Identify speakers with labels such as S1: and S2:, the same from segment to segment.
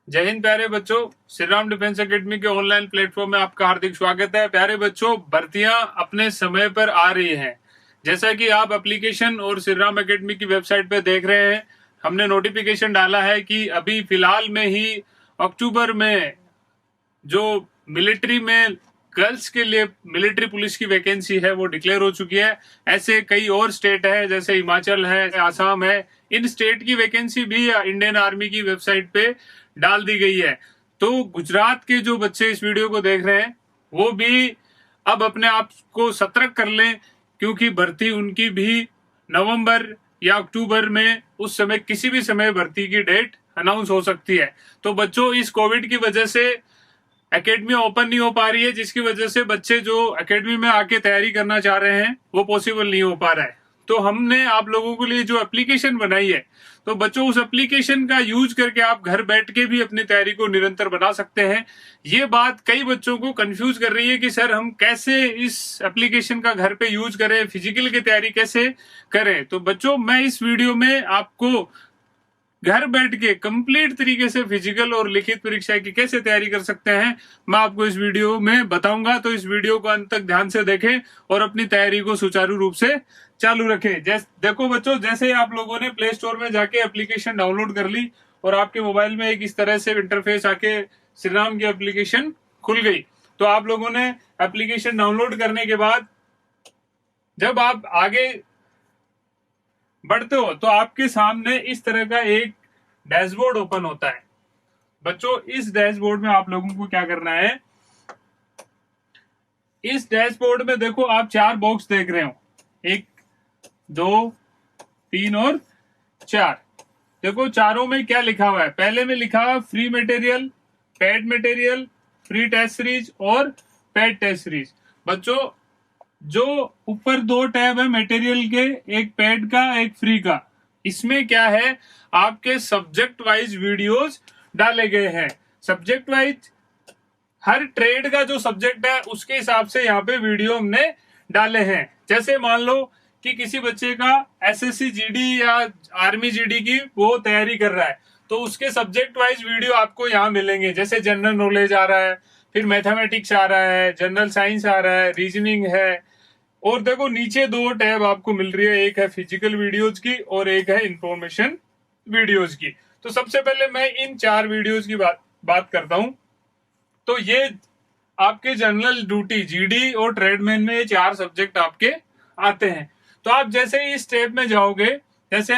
S1: जय हिंद प्यारे बच्चों। श्री राम डिफेंस एकेडमी के ऑनलाइन प्लेटफॉर्म में आपका हार्दिक स्वागत है। प्यारे बच्चों, भर्तियां अपने समय पर आ रही हैं। जैसा कि आप एप्लीकेशन और श्री राम एकेडमी की वेबसाइट पे देख रहे हैं, हमने नोटिफिकेशन डाला है कि अभी फिलहाल में ही अक्टूबर में जो मिलिट्री में गर्ल्स के लिए मिलिट्री पुलिस की वैकेंसी है वो डिक्लेयर हो चुकी है। ऐसे कई और स्टेट है, जैसे हिमाचल है, आसाम है, इन स्टेट की वैकेंसी भी इंडियन आर्मी की वेबसाइट पे डाल दी गई है। तो गुजरात के जो बच्चे इस वीडियो को देख रहे हैं वो भी अब अपने आप को सतर्क कर लें, क्योंकि भर्ती उनकी भी नवंबर या अक्टूबर में उस समय किसी भी समय भर्ती की डेट अनाउंस हो सकती है। तो बच्चों, इस कोविड की वजह से एकेडमी ओपन नहीं हो पा रही है, जिसकी वजह से बच्चे जो एकेडमी में आके तैयारी करना चाह रहे हैं वो पॉसिबल नहीं हो पा रहा है। तो हमने आप लोगों के लिए जो एप्लीकेशन बनाई है, तो बच्चों उस एप्लीकेशन का यूज करके आप घर बैठ के भी अपनी तैयारी को निरंतर बना सकते हैं। ये बात कई बच्चों को कंफ्यूज कर रही है कि सर हम कैसे इस एप्लीकेशन का घर पे यूज करें, फिजिकल की तैयारी कैसे करें। तो बच्चों, मैं इस वीडियो में आपको घर बैठ के कंप्लीट तरीके से फिजिकल और लिखित परीक्षा की कैसे तैयारी कर सकते हैं, मैं आपको इस वीडियो में बताऊंगा। तो इस वीडियो को अंत तक ध्यान से देखें और अपनी तैयारी को सुचारू रूप से चालू रखें। देखो बच्चों, जैसे आप लोगों ने प्ले स्टोर में जाके एप्लीकेशन डाउनलोड कर ली और आपके मोबाइल में एक इस तरह से इंटरफेस आके श्री राम की एप्लीकेशन खुल गई। तो आप लोगों ने एप्लीकेशन डाउनलोड करने के बाद जब आप आगे बढ़ते हो तो आपके सामने इस तरह का एक डैशबोर्ड ओपन होता है। बच्चों, इस डैशबोर्ड में आप लोगों को क्या करना है, इस डैशबोर्ड में देखो आप 4 बॉक्स देख रहे हो, 1 2 3 और 4। देखो चारों में क्या लिखा हुआ है। पहले में लिखा हुआ free material, paid material, free test series और पेड टेस्ट सीरीज। बच्चों, जो ऊपर 2 टैब है मटेरियल के, एक पेड का एक फ्री का, इसमें क्या है, आपके सब्जेक्ट वाइज वीडियोस डाले गए हैं। सब्जेक्ट वाइज हर ट्रेड का जो सब्जेक्ट है उसके हिसाब से यहाँ पे वीडियो हमने डाले हैं। जैसे मान लो कि किसी बच्चे का एसएससी जीडी या आर्मी जीडी की वो तैयारी कर रहा है, तो उसके सब्जेक्ट वाइज वीडियो आपको यहाँ मिलेंगे। जैसे जनरल नॉलेज आ रहा है, फिर मैथमेटिक्स आ रहा है, जनरल साइंस आ रहा है, रीजनिंग है। और देखो नीचे 2 टैब आपको मिल रही है, एक है फिजिकल वीडियोज की और एक है इंफॉर्मेशन वीडियोज की। तो सबसे पहले मैं इन 4 वीडियोज की बात करता हूं। तो ये आपके जनरल ड्यूटी जीडी और ट्रेडमैन में ये 4 सब्जेक्ट आपके आते हैं। तो आप जैसे ही इस टैब में जाओगे, जैसे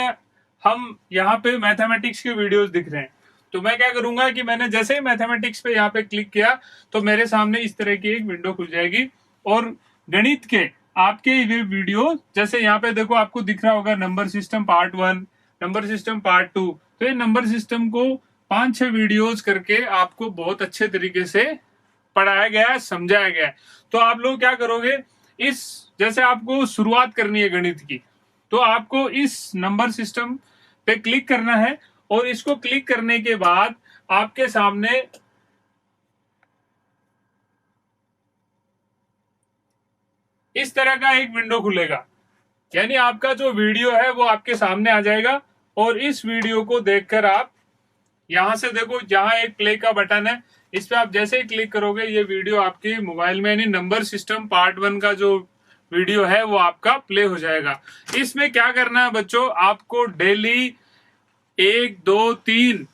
S1: हम यहाँ पे मैथमेटिक्स के वीडियोस दिख रहे हैं, तो मैं क्या करूंगा कि मैंने जैसे ही मैथमेटिक्स पे यहाँ पे क्लिक किया तो मेरे सामने इस तरह की एक विंडो खुल जाएगी और गणित के आपके ये वीडियो, जैसे यहाँ पे देखो आपको दिख रहा होगा number system part 1, number system part 2। तो ये नंबर सिस्टम को 5-6 वीडियोस करके आपको बहुत अच्छे तरीके से पढ़ाया गया है, समझाया गया है। तो आप लोग क्या करोगे, इस जैसे आपको शुरुआत करनी है गणित की, तो आपको इस नंबर सिस्टम पे क्लिक करना है और इसको क्लिक करने के बाद आपके सामने इस तरह का एक विंडो खुलेगा, यानी आपका जो वीडियो है वो आपके सामने आ जाएगा। और इस वीडियो को देखकर आप यहां से देखो, जहां एक प्ले का बटन है, इस पे आप जैसे ही क्लिक करोगे ये वीडियो आपके मोबाइल में, यानी नंबर सिस्टम पार्ट 1 का जो वीडियो है वो आपका प्ले हो जाएगा। इसमें क्या करना है बच्चों, आपको डेली 1 2 3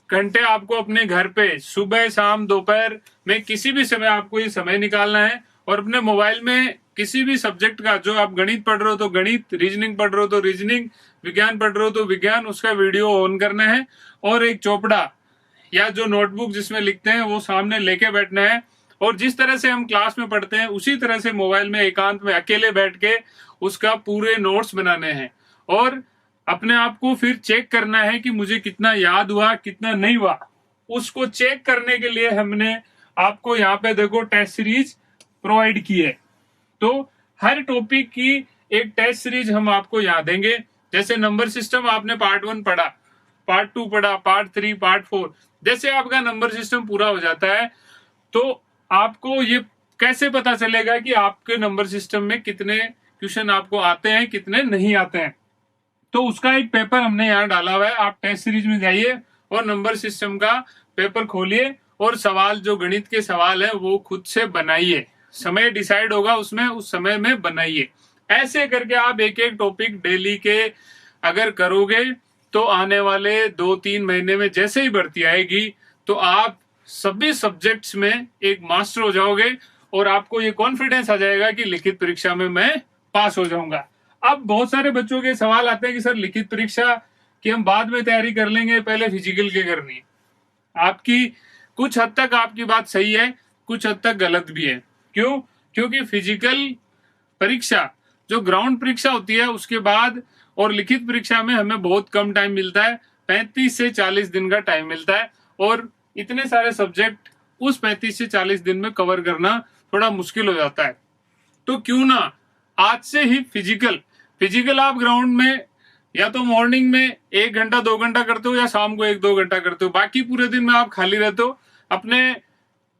S1: घंटे आपको अपने घर पे सुबह शाम दोपहर में किसी भी समय आपको ये समय निकालना है और अपने मोबाइल में किसी भी सब्जेक्ट का, जो आप गणित पढ़ रहे हो तो गणित, रीजनिंग पढ़ रहे हो तो रीजनिंग, विज्ञान पढ़ रहे हो तो विज्ञान, उसका वीडियो ऑन करना है और एक चौपड़ा या जो नोटबुक जिसमें लिखते हैं वो सामने लेके बैठना है। और जिस तरह से हम क्लास में पढ़ते हैं उसी तरह से मोबाइल में एकांत में अकेले बैठ के उसका पूरे नोट्स बनाने हैं और अपने आप को फिर चेक करना है कि मुझे कितना याद हुआ, कितना नहीं हुआ। उसको चेक करने के लिए हमने आपको यहाँ पे देखो टेस्ट सीरीज प्रोवाइड की है। तो हर टॉपिक की एक टेस्ट सीरीज हम आपको यहाँ देंगे। जैसे नंबर सिस्टम आपने पार्ट 1 पढ़ा, पार्ट 2 पढ़ा, पार्ट 3, पार्ट 4, जैसे आपका नंबर सिस्टम पूरा हो जाता है तो आपको ये कैसे पता चलेगा कि आपके नंबर सिस्टम में कितने क्वेश्चन आपको आते हैं, कितने नहीं आते हैं। तो उसका एक पेपर हमने यहाँ डाला हुआ है। आप टेस्ट सीरीज में जाइए और नंबर सिस्टम का पेपर खोलिए और सवाल, जो गणित के सवाल है वो खुद से बनाइए। समय डिसाइड होगा उसमें, उस समय में बनाइए। ऐसे करके आप एक एक टॉपिक डेली के अगर करोगे तो आने वाले 2-3 महीने में जैसे ही भर्ती आएगी तो आप सभी सब्जेक्ट्स में एक मास्टर हो जाओगे और आपको ये कॉन्फिडेंस आ जाएगा कि लिखित परीक्षा में मैं पास हो जाऊंगा। अब बहुत सारे बच्चों के सवाल आते हैं कि सर लिखित परीक्षा की हम बाद में तैयारी कर लेंगे, पहले फिजिकल की करनी है। आपकी कुछ हद तक आपकी बात सही है, कुछ हद तक गलत भी है। क्यों? क्योंकि फिजिकल परीक्षा जो ग्राउंड परीक्षा होती है उसके बाद और लिखित परीक्षा में हमें बहुत कम टाइम मिलता है, 35 से 40 दिन का टाइम मिलता है और इतने सारे सब्जेक्ट उस 35 से 40 दिन में कवर करना थोड़ा मुश्किल हो जाता है। तो क्यों ना आज से ही फिजिकल आप ग्राउंड में या तो मॉर्निंग में 1 घंटा 2 घंटा करते हो या शाम को 1-2 घंटा करते हो, बाकी पूरे दिन में आप खाली रहते हो। अपने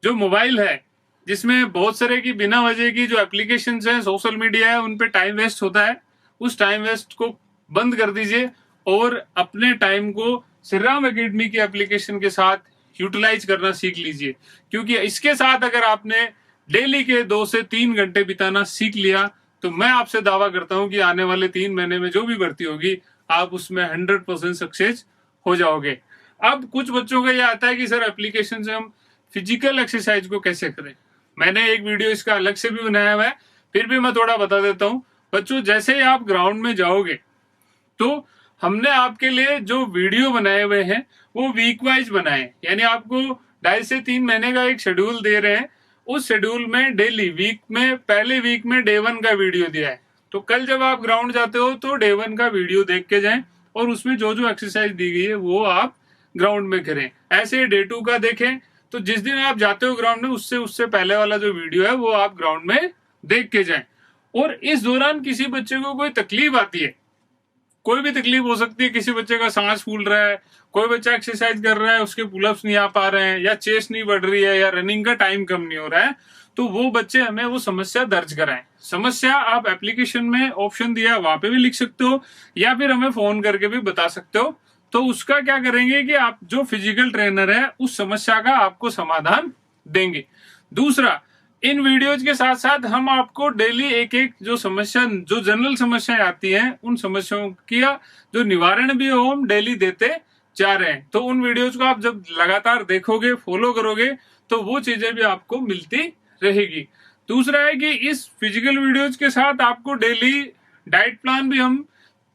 S1: जो मोबाइल है जिसमें बहुत सारे की बिना वजह की जो एप्लीकेशंस हैं, सोशल मीडिया है, उन पे टाइम वेस्ट होता है। उस टाइम वेस्ट को बंद कर दीजिए और अपने टाइम को श्रीराम एकेडमी की एप्लीकेशन के साथ यूटिलाइज करना सीख लीजिए। क्योंकि इसके साथ अगर आपने डेली के 2 से 3 घंटे बिताना सीख लिया तो मैं आपसे दावा करता हूं कि आने वाले 3 महीने में जो भी भर्ती होगी आप उसमें 100% सक्सेस हो जाओगे। अब कुछ बच्चों का यह आता है कि सर एप्लीकेशन से हम फिजिकल एक्सरसाइज को कैसे करें। मैंने एक वीडियो इसका अलग से भी बनाया हुआ है, फिर भी मैं थोड़ा बता देता हूं। बच्चों, जैसे ही आप ग्राउंड में जाओगे तो हमने आपके लिए जो वीडियो बनाए हुए हैं वो वीक वाइज बनाए, यानी आपको 2.5 से 3 महीने का एक शेड्यूल दे रहे हैं। उस शेड्यूल में डेली वीक में पहले वीक में डे 1 का वीडियो दिया है। तो कल जब आप ग्राउंड जाते हो तो डे 1 का वीडियो देख के जाएं और उसमें जो जो एक्सरसाइज दी गई है वो आप ग्राउंड में करें। ऐसे डे 2 का देखें तो जिस दिन आप जाते हो ग्राउंड में उससे पहले वाला जो वीडियो है वो आप ग्राउंड में देख के जाएं। और इस दौरान किसी बच्चे को कोई तकलीफ आती है, कोई भी तकलीफ हो सकती है, किसी बच्चे का सांस फूल रहा है, कोई बच्चा एक्सरसाइज कर रहा है उसके पुलअप्स नहीं आ पा रहे हैं, या चेस्ट नहीं बढ़ रही है, या रनिंग का टाइम कम नहीं हो रहा है, तो वो बच्चे हमें वो समस्या दर्ज कराएं। समस्या आप एप्लीकेशन में ऑप्शन दिया है वहां पे भी लिख सकते हो या फिर हमें फोन करके भी बता सकते हो। तो उसका क्या करेंगे कि आप जो फिजिकल ट्रेनर है उस समस्या का आपको समाधान देंगे। दूसरा, इन वीडियोज के साथ साथ हम आपको डेली एक एक जो समस्या, जो जनरल समस्याएं आती हैं उन समस्याओं का जो निवारण भी हो हम डेली देते जा रहे हैं। तो उन वीडियोज को आप जब लगातार देखोगे, फॉलो करोगे तो वो चीजें भी आपको मिलती रहेगी। दूसरा है कि इस फिजिकल वीडियोज के साथ आपको डेली डाइट प्लान भी हम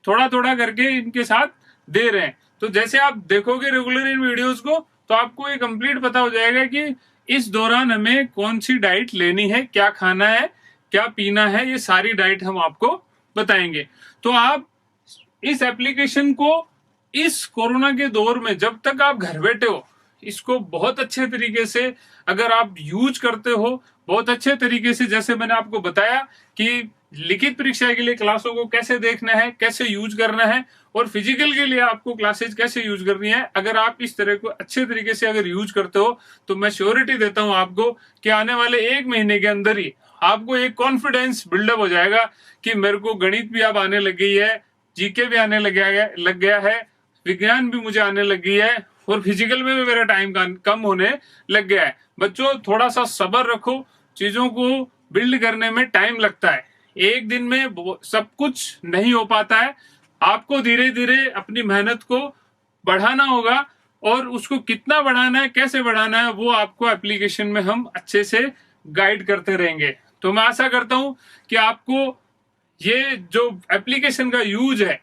S1: थोड़ा थोड़ा करके इनके साथ दे रहे हैं। तो जैसे आप देखोगे रेगुलर इन वीडियोज को तो आपको ये कंप्लीट पता हो जाएगा कि इस दौरान हमें कौन सी डाइट लेनी है, क्या खाना है, क्या पीना है, ये सारी डाइट हम आपको बताएंगे। तो आप इस एप्लीकेशन को इस कोरोना के दौर में जब तक आप घर बैठे हो इसको बहुत अच्छे तरीके से अगर आप यूज करते हो, बहुत अच्छे तरीके से, जैसे मैंने आपको बताया कि लिखित परीक्षा के लिए क्लासों को कैसे देखना है, कैसे यूज करना है, और फिजिकल के लिए आपको क्लासेज कैसे यूज करनी है, अगर आप इस तरह को अच्छे तरीके से अगर यूज करते हो तो मैं श्योरिटी देता हूं आपको कि आने वाले 1 महीने के अंदर ही आपको एक कॉन्फिडेंस बिल्डअप हो जाएगा कि मेरे को गणित भी अब आने लग गई है, जीके भी आने लग गया है, विज्ञान भी मुझे आने लग गई है और फिजिकल में भी मेरा टाइम कम होने लग गया है। बच्चों, थोड़ा सा सब्र रखो, चीजों को बिल्ड करने में टाइम लगता है, एक दिन में सब कुछ नहीं हो पाता है। आपको धीरे धीरे अपनी मेहनत को बढ़ाना होगा और उसको कितना बढ़ाना है, कैसे बढ़ाना है, वो आपको एप्लीकेशन में हम अच्छे से गाइड करते रहेंगे। तो मैं आशा करता हूं कि आपको ये जो एप्लीकेशन का यूज है,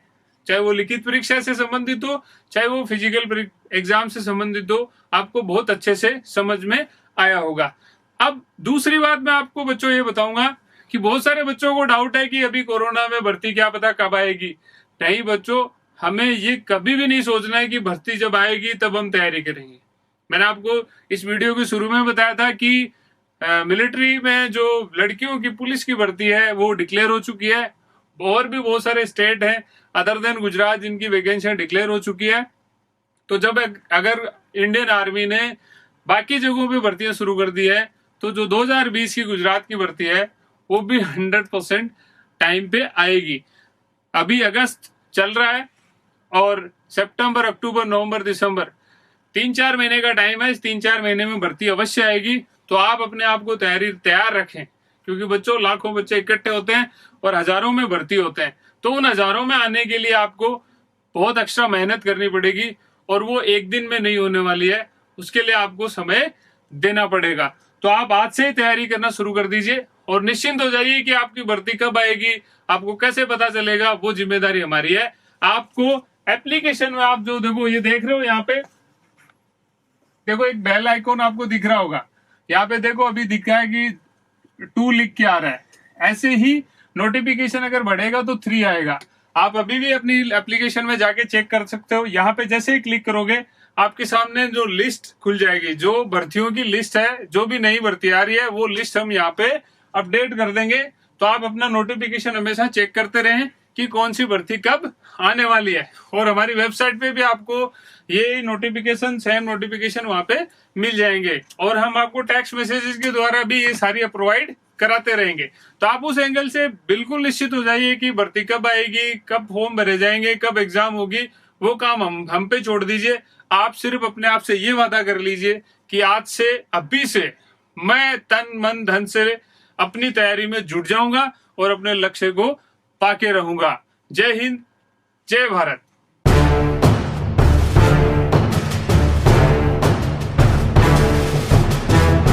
S1: चाहे वो लिखित परीक्षा से संबंधित हो, चाहे वो फिजिकल एग्जाम से संबंधित हो, आपको बहुत अच्छे से समझ में आया होगा। अब दूसरी बात मैं आपको बच्चों ये बताऊंगा कि बहुत सारे बच्चों को डाउट है कि अभी कोरोना में भर्ती क्या पता कब आएगी। नहीं बच्चों, हमें ये कभी भी नहीं सोचना है कि भर्ती जब आएगी तब हम तैयारी करेंगे। मैंने आपको इस वीडियो के शुरू में बताया था कि मिलिट्री में जो लड़कियों की पुलिस की भर्ती है वो डिक्लेयर हो चुकी है। और भी बहुत सारे स्टेट हैं अदर देन गुजरात जिनकी वैकेंसी डिक्लेयर हो चुकी है। तो जब अगर इंडियन आर्मी ने बाकी जगहों पे भर्तियां शुरू कर दी है तो जो 2020 की गुजरात की भर्ती है वो भी 100% टाइम पे आएगी। अभी अगस्त चल रहा है और सितंबर, अक्टूबर, नवंबर, दिसंबर 3-4 महीने का टाइम है, इस 3-4 महीने में भर्ती अवश्य आएगी। तो आप अपने आप को तैयार रखें, क्योंकि बच्चों लाखों बच्चे इकट्ठे होते हैं और हजारों में भर्ती होते हैं। तो उन हजारों में आने के लिए आपको बहुत एक्स्ट्रा मेहनत करनी पड़ेगी और वो एक दिन में नहीं होने वाली है, उसके लिए आपको समय देना पड़ेगा। तो आप आज से ही तैयारी करना शुरू कर दीजिए और निश्चिंत हो जाइए कि आपकी भर्ती कब आएगी, आपको कैसे पता चलेगा, वो जिम्मेदारी हमारी है। आपको एप्लीकेशन में आप जो देखो ये देख रहे हो, यहाँ पे देखो एक बेल आइकॉन आपको दिख रहा होगा, यहाँ पे देखो अभी दिखा है कि 2 लिख के आ रहा है। ऐसे ही नोटिफिकेशन अगर बढ़ेगा तो 3 आएगा। आप अभी भी अपनी एप्लीकेशन में जाके चेक कर सकते हो। यहाँ पे जैसे ही क्लिक करोगे आपके सामने जो लिस्ट खुल जाएगी, जो भर्तियों की लिस्ट है, जो भी नई भर्ती आ रही है वो लिस्ट हम यहाँ पे अपडेट कर देंगे। तो आप अपना नोटिफिकेशन हमेशा चेक करते रहें कि कौन सी भर्ती कब आने वाली है। और हमारी वेबसाइट पे भी आपको ये नोटिफिकेशन, सेम नोटिफिकेशन वहां पे मिल जाएंगे और हम आपको टेक्स्ट मैसेजेस के द्वारा भी ये सारी प्रोवाइड कराते रहेंगे। तो आप उस एंगल से बिल्कुल निश्चित हो जाइए कि भर्ती कब आएगी, कब फॉर्म भरे जाएंगे, कब एग्जाम होगी, वो काम हम पे छोड़ दीजिए। आप सिर्फ अपने आप से ये वादा कर लीजिए कि आज से, अभी से मैं तन मन धन से अपनी तैयारी में जुट जाऊंगा और अपने लक्ष्य को पाके रहूंगा। जय हिंद, जय भारत।